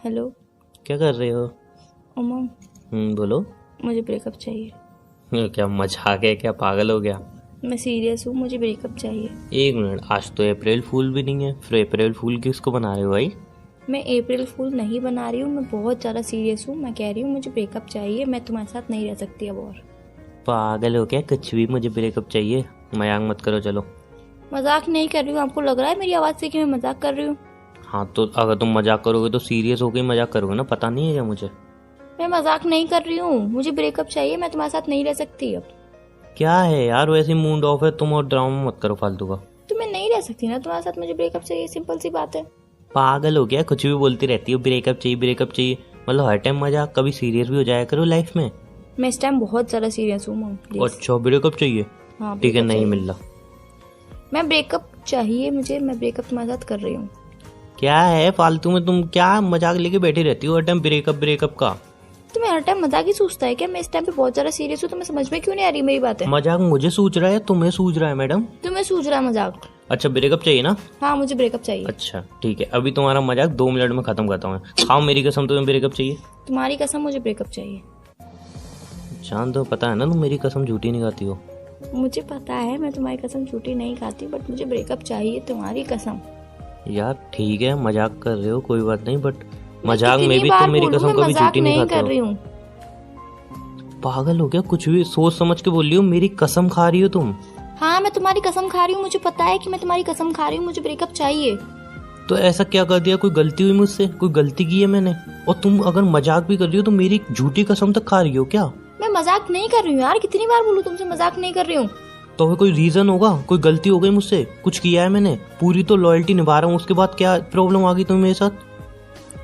Hello. क्या कर रहे हो? उमंग, बोलो। मुझे ब्रेकअप चाहिए। क्या मजाक है क्या? पागल हो गया? मैं सीरियस हूँ, मुझे ब्रेकअप चाहिए। एक मिनट, आज तो अप्रैल फूल भी नहीं है, फिर अप्रैल फूल किसको बना रहे हो भाई? मैं अप्रैल फूल नहीं बना रही हूँ, मैं बहुत ज़्यादा सीरियस हूँ। मैं कह रही हूँ मुझे ब्रेकअप चाहिए, मैं तुम्हारे साथ नहीं रह सकती अब और। पागल हो क्या? कुछ भी मुझे ब्रेकअप चाहिए? मजाक मत करो, चलो। मजाक नहीं कर रही हूँ, आपको लग रहा है मेरी आवाज़ से कि मैं मजाक कर रही हूँ? हाँ तो अगर तुम मजाक करोगे तो सीरियस होकर ही मजाक करोगे ना, पता नहीं है क्या मुझे? मैं मजाक नहीं कर रही हूँ, मुझे ब्रेकअप चाहिए, मैं तुम्हारे साथ नहीं रह सकती अब। क्या है यार, वैसे मूड ऑफ है तुम, और ड्रामा मत करो फालतू का। तो मैं नहीं रह सकती ना तुम्हारे साथ, मुझे ब्रेकअप चाहिए, सिंपल सी बात है। पागल हो गया? कुछ भी बोलती रहती हो, ब्रेकअप चाहिए ब्रेकअप चाहिए, मतलब हर टाइम मजाक। कभी सीरियस भी हो जाया करो लाइफ में। मैं इस टाइम बहुत ज़्यादा सीरियस हूँ मम, प्लीज। अच्छा, ब्रेकअप चाहिए? हाँ ठीक है, breakup नहीं चाहिए। मिल रहा। मैं ब्रेकअप चाहिए मुझे, मैं ब्रेकअप तुम्हारे साथ कर रही हूँ। क्या है फालतू में तुम क्या मजाक लेके बैठी रहती हो हर टाइम ब्रेकअप ब्रेकअप का? तुम्हें हर टाइम मजाक ही सूझता है क्या? मैं इस टाइम पे बहुत ज्यादा सीरियस हूँ, तुम्हें समझ में क्यों नहीं आ रही मेरी बात है? मजाक मुझे सूझ रहा है, तुम्हें सूझ रहा है मैडम? तुम्हें सूझ रहा है मजाक? अच्छा, ब्रेकअप चाहिए ना? हाँ मुझे ब्रेकअप चाहिए। अच्छा ठीक है, अभी तुम्हारा मजाक 2 मिनट में खत्म करता हूँ। खाओ मेरी कसम, तुम्हें ब्रेकअप चाहिए? तुम्हारी कसम मुझे ब्रेकअप चाहिए। जान दो, पता है ना तुम मेरी कसम झूठी नहीं खाती हो। मुझे पता है मैं तुम्हारी कसम झूठी नहीं खाती, बट मुझे ब्रेकअप चाहिए, तुम्हारी कसम। यार ठीक है, मजाक कर रहे हो कोई बात नहीं, बट मजाक में भी बार तुम मेरी बोलूं, कसम मैं कभी मजाक झूठी नहीं खाते कर रही हो। हूँ। पागल हो गया? कुछ भी सोच समझ के बोल रही हो, मेरी कसम खा रही हो तुम। हाँ मैं तुम्हारी कसम खा रही हूँ, मुझे पता है कि मैं तुम्हारी कसम खा रही हूँ, मुझे ब्रेकअप चाहिए। तो ऐसा क्या कर दिया? कोई गलती हुई मुझसे? कोई गलती की है मैंने? और तुम अगर मजाक भी कर रही हो तो मेरी झूठी कसम तक खा रही हो क्या? मैं मजाक नहीं कर रही हूँ यार, कितनी बार बोलूँ तुमसे, मजाक नहीं कर रही हूँ। तो फिर कोई रीजन होगा, कोई गलती हो गई मुझसे, कुछ किया है मैंने, पूरी तो लॉयल्टी निभा रहा हूँ, उसके बाद क्या प्रॉब्लम आ गई तुम्हें मेरे साथ?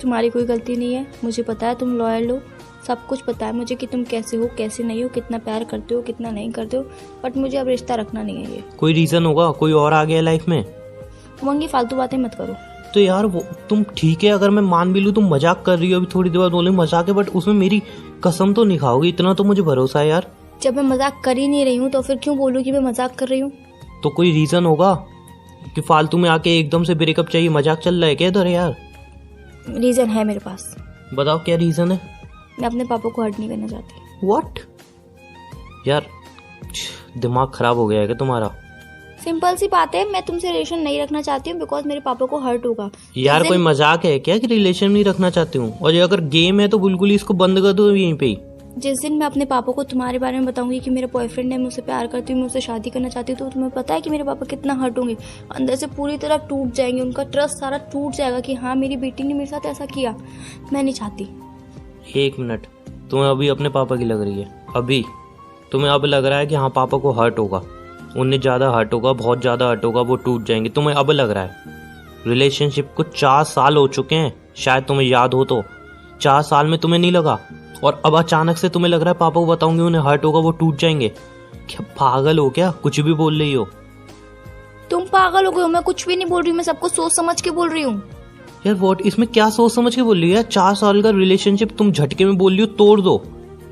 तुम्हारी कोई गलती नहीं है, मुझे पता है तुम लॉयल हो, सब कुछ पता है मुझे कि तुम कैसे हो कैसे नहीं हो, कितना प्यार करते हो कितना नहीं करते हो, बट मुझे अब रिश्ता रखना नहीं है ये। कोई रीजन होगा, कोई और आ गया लाइफ में? उमंग फालतू बातें मत करो। तो यार वो तुम ठीक है, अगर मैं मान भी लूँ तुम मजाक कर रही हो, अभी थोड़ी देर बाद बोले मजाक है, बट उसमें मेरी कसम तो नहीं खाओगी, इतना तो मुझे भरोसा है यार। जब मैं मजाक कर ही नहीं रही हूँ तो फिर क्यों बोलूँ कि मैं मजाक कर रही हूँ? तो कोई रीजन होगा कि फालतू में आके एकदम से ब्रेकअप चाहिए? मजाक चल रहा है क्या इधर यार? रीजन है मेरे पास। बताओ क्या रीजन है? मैं अपने पापा को हर्ट नहीं करना चाहती। व्हाट? यार दिमाग खराब हो गया है क्या तुम्हारा? सिंपल सी बात है, मैं तुमसे रिलेशन नहीं रखना चाहती हूँ बिकॉज मेरे पापा को हर्ट होगा। यार कोई मजाक है क्या कि रिलेशन नहीं रखना चाहती हूँ? और ये अगर गेम है तो बिल्कुल ही इसको बंद कर दो यहीं पे ही। जिस दिन मैं अपने पापा को तुम्हारे बारे में बताऊंगी कि मेरा बॉयफ्रेंड है, मैं उससे प्यार करती हूँ, मैं उससे शादी करना चाहती हूँ, तो तुम्हें पता है कि मेरे पापा कितना हर्ट होंगे, अंदर से पूरी तरह टूट जाएंगे, उनका ट्रस्ट सारा टूट जाएगा कि हाँ मेरी बेटी ने मेरे साथ ऐसा किया। मैं नहीं चाहती। एक मिनट, तुम्हें अभी अपने पापा की लग रही है? अभी तुम्हें अब लग रहा है कि हाँ पापा को हर्ट होगा, उन्हें ज़्यादा हर्ट होगा, बहुत ज़्यादा हर्ट होगा, वो टूट जाएंगे, तुम्हें अब लग रहा है? रिलेशनशिप को 4 साल हो चुके हैं, शायद तुम्हें याद हो तो। 4 साल में तुम्हें नहीं लगा, और अब अचानक से तुम्हें लग रहा है पापा को बताऊंगी उन्हें हर्ट होगा, वो टूट जाएंगे? क्या पागल हो क्या? कुछ भी बोल रही हो? तुम पागल हो गए हो, मैं कुछ भी नहीं बोल रही हूँ, मैं सब कुछ सोच समझ के बोल रही हूँ। यार वॉट, इसमें क्या सोच समझ के बोल रही हो यार? 4 साल का रिलेशनशिप तुम झटके में बोल रही हो तोड़ दो?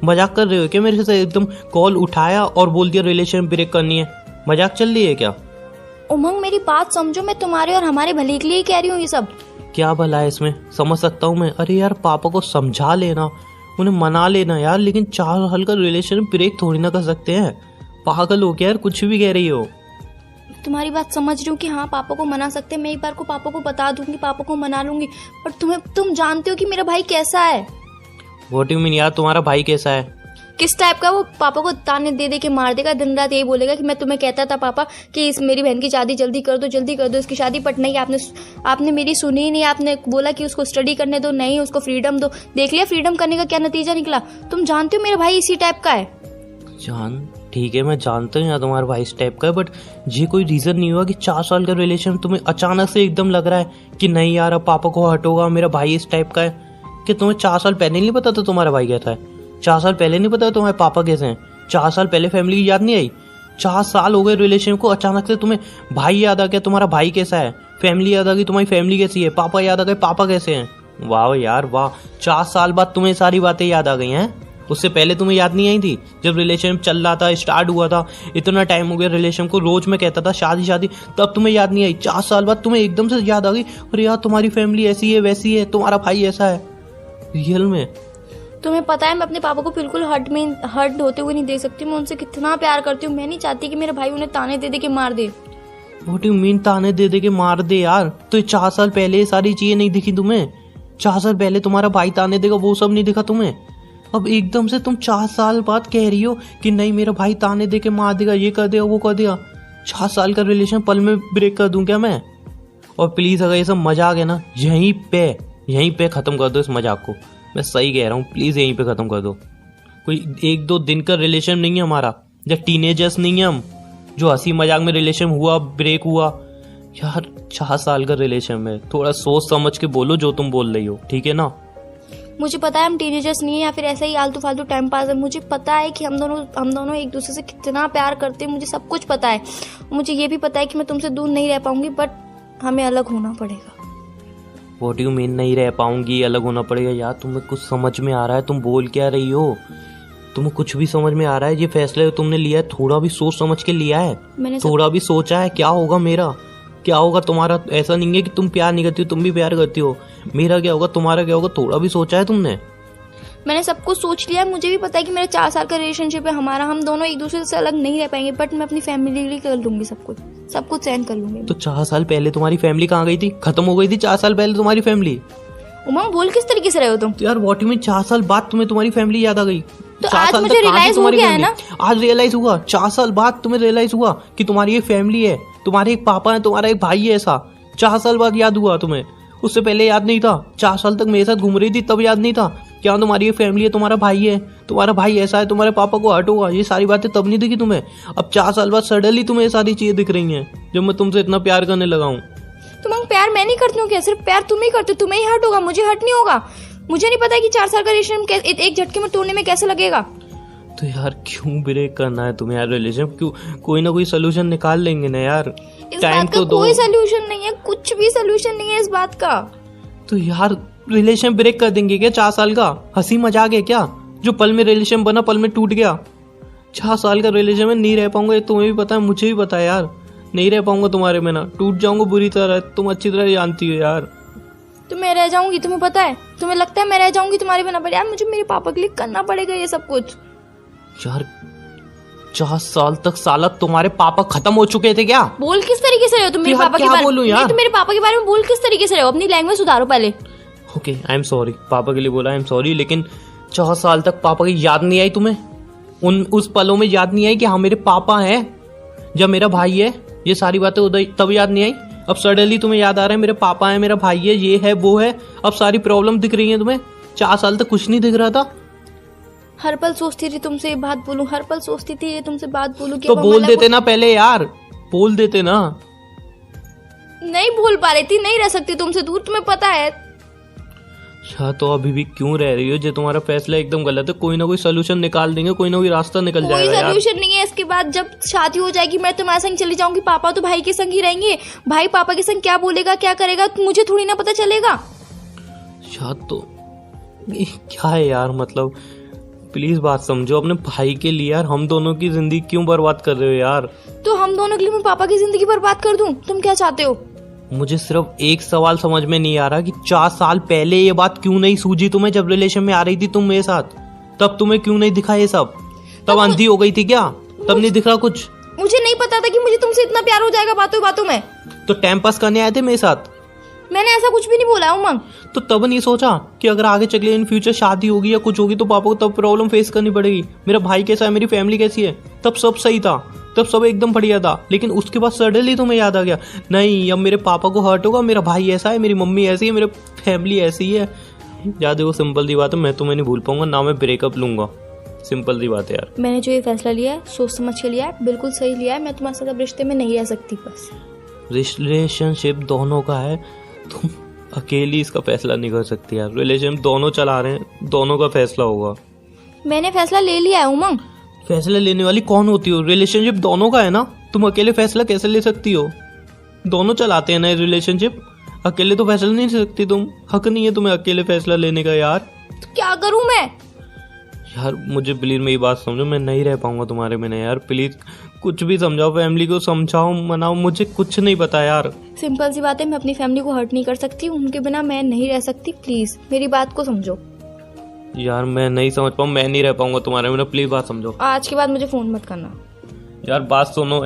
मजाक कर रहे हो क्या मेरे से? एकदम कॉल उठाया और बोल दिया रिलेशन ब्रेक करनी है, मजाक चल रही है क्या? उमंग मेरी बात समझो, मैं तुम्हारे और हमारे भले के लिए ही कह रही हूँ ये सब। क्या भला है इसमें? समझ सकता हूँ मैं। अरे यार पापा को समझा लेना, उन्हें मना लेना यार, लेकिन 4 साल का रिलेशन ब्रेक थोड़ी ना कर सकते हैं। पागल हो क्या यार? कुछ भी कह रही हो। तुम्हारी बात समझ रही हूँ कि हाँ पापा को मना सकते हैं, मैं एक बार को पापा को बता दूंगी, पापा को मना लूंगी, पर तुम जानते हो कि मेरा भाई कैसा है। व्हाट यू मीन यार, तुम्हारा भाई कैसा है? किस टाइप का? वो पापा को ताने दे दे के मार देगा, दिन रात यही बोलेगा कि मैं तुम्हें कहता था पापा कि इस मेरी बहन की शादी जल्दी कर दो इसकी शादी, बट नहीं, आपने मेरी सुनी ही नहीं। आपने बोला कि उसको स्टडी करने दो, नहीं उसको फ्रीडम दो। देख लिया फ्रीडम करने का क्या नतीजा निकला? तुम जानते हो मेरा भाई इसी टाइप का है। ठीक है मैं जानता हूँ यार तुम्हारा भाई इस टाइप का है, बट ये कोई रीजन नहीं हुआ कि 4 साल का रिलेशन तुम्हें अचानक से एकदम लग रहा है कि नहीं यार अब पापा को हर्ट होगा, मेरा भाई इस टाइप का है। कि तुम्हें 4 साल पहले नहीं पता था तुम्हारा भाई कैसा है? 4 साल पहले नहीं पता तुम्हारे पापा कैसे हैं? 4 साल पहले फैमिली की याद नहीं आई? 4 साल हो गए रिलेशन को, अचानक से तुम्हें भाई याद आ गया, तुम्हारा भाई कैसा है? फैमिली याद आ गई, तुम्हारी फैमिली कैसी है? पापा याद आ गए, पापा कैसे हैं? वाह यार वाह, 4 साल बाद तुम्हें सारी बातें याद आ गई हैं। उससे पहले तुम्हें याद नहीं आई थी? जब रिलेशन चल रहा था, स्टार्ट हुआ था, इतना टाइम हो गया रिलेशन को, रोज मैं कहता था शादी शादी, तब तुम्हें याद नहीं आई? 4 साल बाद तुम्हें एकदम से याद आ गई, अरे यार तुम्हारी फैमिली ऐसी है वैसी है, तुम्हारा भाई ऐसा है। रियल में? तुम्हें पता है मैं अपने पापा को बिल्कुल हर्ट होते हुए नहीं देख सकती। मैं उनसे कितना प्यार करती हूँ। मैं नहीं चाहती कि मेरे भाई उन्हें ताने दे दे के मार दे। व्हाट यू मीन ताने दे दे के मार दे यार? तो ये 4 साल पहले ये सारी चीजें नहीं दिखी तुम्हें? 4 साल पहले तुम्हारा भाई ताने देगा वो सब नहीं दिखा तुम्हें? अब एकदम से तुम 4 साल बाद कह रही हो कि नहीं मेरा भाई ताने दे के मार देगा, ये कर देगा वो कर देगा। 4 साल का रिलेशन पल में ब्रेक कर दूं क्या मैं? और प्लीज अगर ये सब मजाक है ना, यहीं पे खत्म कर दो इस मजाक को। मैं सही कह रहा हूँ, प्लीज यहीं पे खत्म कर दो। कोई 1-2 दिन का रिलेशन नहीं है हमारा, जब टीनेजर्स नहीं है हम जो हंसी मजाक में रिलेशन हुआ ब्रेक हुआ। यार 4 साल का रिलेशन में थोड़ा सोच समझ के बोलो जो तुम बोल रही हो, ठीक है ना? मुझे पता है हम टीनेजर्स नहीं है या फिर ऐसा ही आलतू फालतू टाइम पास है। मुझे पता है कि हम दोनों एक दूसरे से कितना प्यार करते हैं। मुझे सब कुछ पता है। मुझे ये भी पता है कि मैं तुमसे दूर नहीं रह पाऊंगी, बट हमें अलग होना पड़ेगा। व्हाट यू मीन नहीं रह पाऊंगी, अलग होना पड़ेगा? यार तुम्हें कुछ समझ में आ रहा है? तुम बोल क्या रही हो? तुम्हें कुछ भी समझ में आ रहा है? ये फैसला तुमने लिया है थोड़ा भी सोच समझ के लिया है? थोड़ा भी सोचा है क्या होगा मेरा, क्या होगा तुम्हारा? ऐसा नहीं है कि तुम प्यार नहीं करती हो, तुम भी प्यार करती हो। मेरा क्या होगा, तुम्हारा क्या होगा? थोड़ा भी सोचा है तुमने? मैंने सब कुछ सोच लिया। मुझे भी पता है कि मेरा 4 साल का रिलेशनशिप है हमारा। हम दोनों एक दूसरे से अलग नहीं रह पाएंगे, बट मैं अपनी फैमिली के लिए कर लूंगी सब कुछ सहन कर लूंगी। तो 4 साल पहले तुम्हारी फैमिली कहाँ गई थी? खत्म हो गई थी 4 साल पहले तुम्हारी फैमिली। उमंग बोल किस तरीके से रहे हो तुम? तो यार व्हाट यू मीन 4 साल बाद तुम्हारी फैमिली याद आ गई? तो आज मुझे रियलाइज हो गया है ना। आज रियलाइज हुआ? 4 साल बाद तुम्हें रियलाइज हुआ कि तुम्हारी एक फैमिली है, तुम्हारे एक पापा है, तुम्हारा एक भाई है। ऐसा 4 साल बाद याद हुआ तुम्हें? उससे पहले याद नहीं था? 4 साल तक मेरे साथ घूम रही थी तब याद नहीं था क्या तुम्हारी एक फैमिली है, तुम्हारा भाई है, तुम्हारा भाई ऐसा है, तुम्हारे पापा को हर्ट होगा? ये सारी बातें तब नहीं दिखी तुम्हें? अब 4 साल बाद सडनली तुम्हें ये सारी चीजें दिख रही हैं जब मैं तुमसे इतना प्यार करने लगा हूँ। तुम प्यार मैं नहीं करती हूँ क्या? सिर्फ प्यार तुम ही करते हो। तुम्हें ही हर्ट होगा, मुझे हर्ट नहीं होगा। मुझे नहीं पता कि 4 साल का रिलेशन एक झटके में तोड़ने में कैसे लगेगा। तो यार क्यों ब्रेक करना है तुम्हें यार रिलेशन? क्यों? कोई ना कोई सोल्यूशन निकाल लेंगे ना यार। इस बात का कोई सोल्यूशन नहीं है, कुछ भी सोल्यूशन नहीं है इस बात का। तो यार रिलेशन ब्रेक कर देंगे क्या 4 साल का? हंसी मजाक है क्या? जो पल में रिलेशन बना पल में टूट गया। 4 साल का रिलेशन में नहीं रह पाऊंगा, तुम्हें भी पता है मुझे भी पता है यार। नहीं रह पाऊंगा तुम्हारे बिना, टूट जाऊंगा बुरी तरह। तुम अच्छी तरह जानती हो यार। तो मैं रह जाऊंगी, तुम्हें पता है? तुम्हें लगता है मैं रह जाऊंगी तुम्हारे बिना? पर यार मुझे मेरे पापा के लिए करना पड़ेगा ये सब कुछ। यार 4 साल तक साला तुम्हारे पापा खत्म हो चुके थे क्या? बोल किस तरीके से रहे हो तुम मेरे पापा के बारे में? नहीं, तुम मेरे पापा के बारे में बोल किस तरीके से रहे हो? अपनी लैंग्वेज सुधारो पहले। ओके आई एम सॉरी, पापा के लिए बोला आई एम सॉरी। लेकिन 4 साल तक पापा की याद नहीं आई तुम्हें? उस पलों में याद नहीं आई कि हाँ मेरे पापा हैं, जब मेरा भाई है? ये सारी बातें उधर तब याद नहीं आई? अब सडनली तुम्हें याद आ रहा है मेरे पापा है, मेरा भाई है, ये है वो है। अब सारी प्रॉब्लम दिख रही है तुम्हें? 4 साल तक कुछ नहीं दिख रहा था? हर पल सोचती थी तुमसे ये बात बोलूं, हर पल सोचती थी ये तुमसे बात बोलूं। तो बोल देते ना पहले यार, बोल देते ना। नहीं बोल पा रही थी, नहीं रह सकती तुमसे दूर, तुम्हें पता है। अच्छा तो अभी भी क्यों रह रही हो? जो तुम्हारा फैसला एकदम गलत है। कोई ना कोई सोल्यूशन निकाल देंगे, कोई ना कोई रास्ता निकल जाएगा यार। कोई सोल्यूशन नहीं है। इसके बाद जब शादी हो जाएगी मैं तुम्हारे संग चली जाऊंगी, पापा तो भाई के संग ही रहेंगे। भाई पापा के संग क्या बोलेगा क्या करेगा मुझे थोड़ी ना पता चलेगा। अच्छा तो क्या है यार, मतलब प्लीज बात समझो अपने भाई के लिए यार। हम दोनों की जिंदगी क्यों बर्बाद कर रहे हो यार? तो हम दोनों के लिए मैं पापा की जिंदगी बर्बाद कर दूं? तुम क्या चाहते हो? मुझे सिर्फ एक सवाल समझ में नहीं आ रहा कि 4 साल पहले ये बात क्यों नहीं सूझी तुम्हें? जब रिलेशन में आ रही थी तुम मेरे साथ, तब तुम्हें क्यों नहीं दिखा ये सब? तब अंधी हो गई थी क्या? तब नहीं दिख रहा कुछ? मुझे नहीं पता था कि मुझे तुमसे इतना प्यार हो जाएगा बातों बातों में। तो टाइम पास करने आए थे मेरे साथ? मैंने ऐसा कुछ भी नहीं बोला उमंग। तो तब नहीं सोचा कि अगर आगे चले इन फ्यूचर शादी होगी या कुछ होगी तो पापा को तब प्रॉब्लम फेस करनी पड़ेगी? मेरा भाई कैसा है, मेरी फैमिली कैसी है? तब सब सही था, तब सब एकदम बढ़िया था। लेकिन उसके बाद सडनली तुम्हें याद आ गया नहीं अब मेरे पापा को हर्ट होगा, मेरा भाई ऐसा है, मेरी मम्मी ऐसी है, मेरी फैमिली ऐसी है। याद देखो सिंपल सी बात है, मैं तुम्हें नहीं भूल पाऊंगा ना मैं ब्रेकअप लूंगा। सिंपल सी बात है यार। मैंने जो ये फैसला लिया है सोच समझ के लिया है, बिल्कुल सही लिया है। मैं तुम्हारे साथ अब रिश्ते में नहीं रह सकती। बस रिलेशनशिप दोनों का है, तुम अकेली इसका फैसला नहीं कर सकती यार। रिलेशन दोनों चला रहे हैं, दोनों का फैसला होगा। मैंने फैसला ले लिया है उमंग। फैसला लेने वाली कौन होती हो? रिलेशनशिप दोनों का है ना, तुम अकेले फैसला कैसे ले सकती हो? दोनों चलाते हैं ना रिलेशनशिप, अकेले तो फैसला नहीं ले सकती तुम। हक नहीं है तुम्हें अकेले फैसला लेने का यार। तो क्या करूं मैं? यार मुझे प्लीज मेरी बात समझो, मैं नहीं रह पाऊंगा तुम्हारे बिना यार। प्लीज कुछ भी समझाओ, फैमिली को समझाओ, मनाओ, मुझे कुछ नहीं पता यार। सिंपल सी बात है, मैं अपनी फैमिली को हर्ट नहीं कर सकती, उनके बिना मैं नहीं रह सकती। प्लीज मेरी बात को समझो। यार मैं नहीं समझ पाऊँ, मैं नहीं रह पाऊंगा तुम्हारे बिना, प्लीज बात समझो। आज के बाद मुझे फ़ोन मत करना। यार बात सुनो।